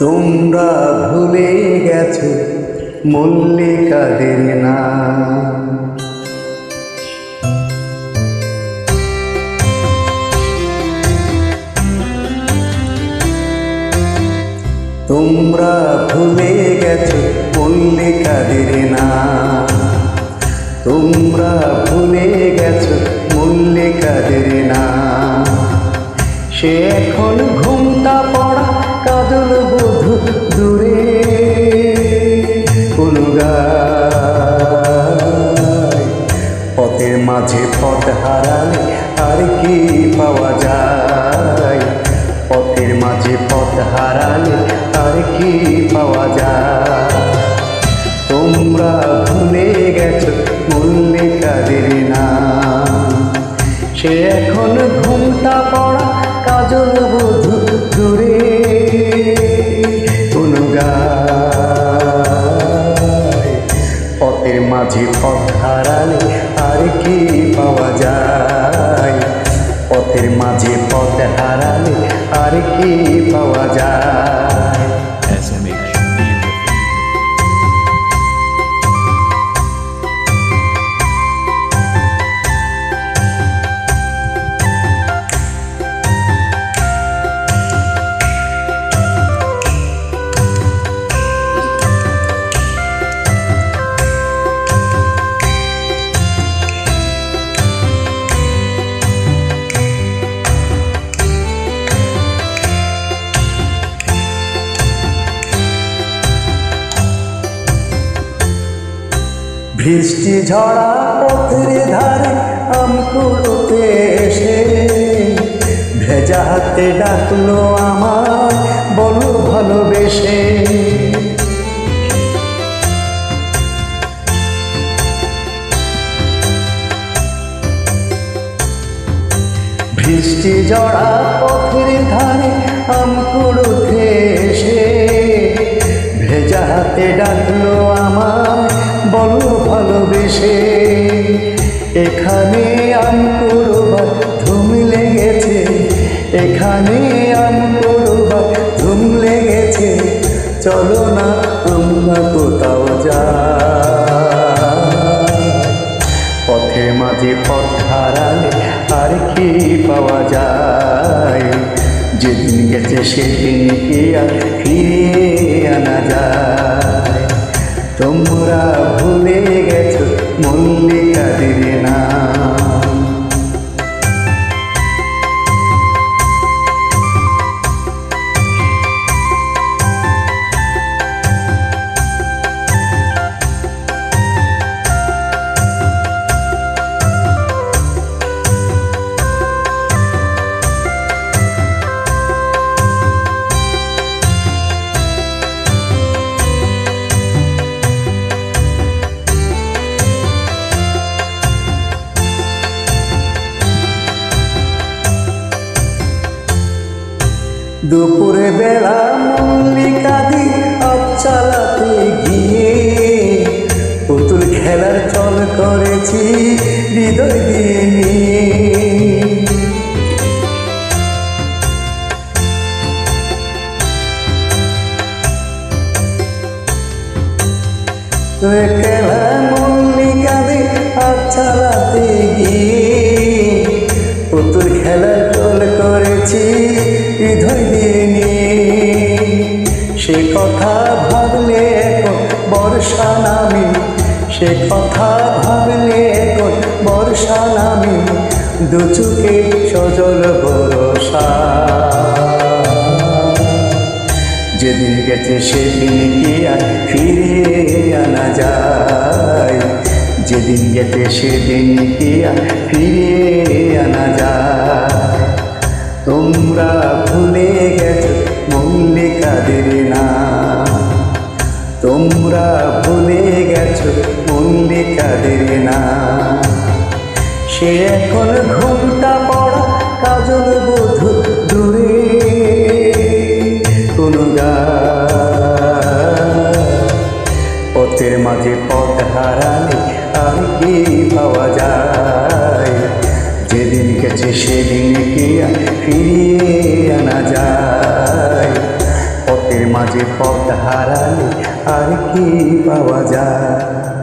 তোমরা ভুলে গেছো মল্লিকাদের নাম। তোমরা ভুলে গেছো মল্লিকাদের নাম। তোমরা ভুলে গেছো মল্লিকাদের নাম। সে এখন ঘুমটা পড়া কাজল বধূ দূরে কোন গায়। পথের মাঝে পথ হারালে আর কি পাওয়া যায়। পথের মাঝে পথ হারালে আর কি পাওয়া যায়। তোমরা ভুলে গেছো মল্লিকাদের নাম। সে এখন ঘুমটা পড়া কাজল বধূ দূরে কোন গায়। পথের মাঝে পথ হারালে আর কি পাওয়া যায়। পথের মাঝে পথ হারালে আর কি পাওয়া যায়। বৃষ্টি ঝরা পথের ধারে আমকুড়োতে এসে ভেজা হাতে ডাকলো আমার বলো ভালোবেসে। বৃষ্টি ঝরা পথের ধারে আমকুড়োতে এসে ভেজা হাতে ডাকলো আমার বলো ভালোবেসে। এখানে আমকুড়োবার ধুম লেগেছে। এখানে আমকুড়োবার ধুম লেগেছে। চলো না আমরা কোথাও যাই। পথের মাঝে পথ হারালে আর কি পাওয়া যায়। যেদিন গেছে সেদিন কি আর ফিরিয়ে আনা যায়। তোমরা ভুলে গেছো মল্লিকাদের নাম। দুপুরে বেলা মল্লিকাদি আপ চালাতে গিয়ে পুতুল খেলার চল করেছি হৃদয় দিয়ে নিয়ে। খেলা মল্লিকাদি আপ চালাতে গিয়ে পুতুল খেলার চল করেছি হৃদয় দিয়ে নিয়ে। সে কথা ভাবলে এখন বর্ষা নামে। সে কথা ভাবলে এখন বর্ষা নামে। দু চোখে সজল ভরসা। যেদিন গেছে সেদিন কি আর ফিরিয়ে আনা যায়। যেদিন গেছে সেদিন কি আর ফিরিয়ে আনা যায়। তোমরা ভুলে গেছো মল্লিকাদের নাম। তোমরা ভুলে গেছো মল্লিকাদের নাম। সে এখন ঘুমটা পড়া কাজল বধূ দূরে কোন গায়। পথের মাঝে পথ হারালে আর কি পাওয়া যায়। যেদিন গেছে সেদিন কি আর ফিরিয়ে আনা যায়। পথের মাঝে পথ হারালে আর কি পাওয়া যায়।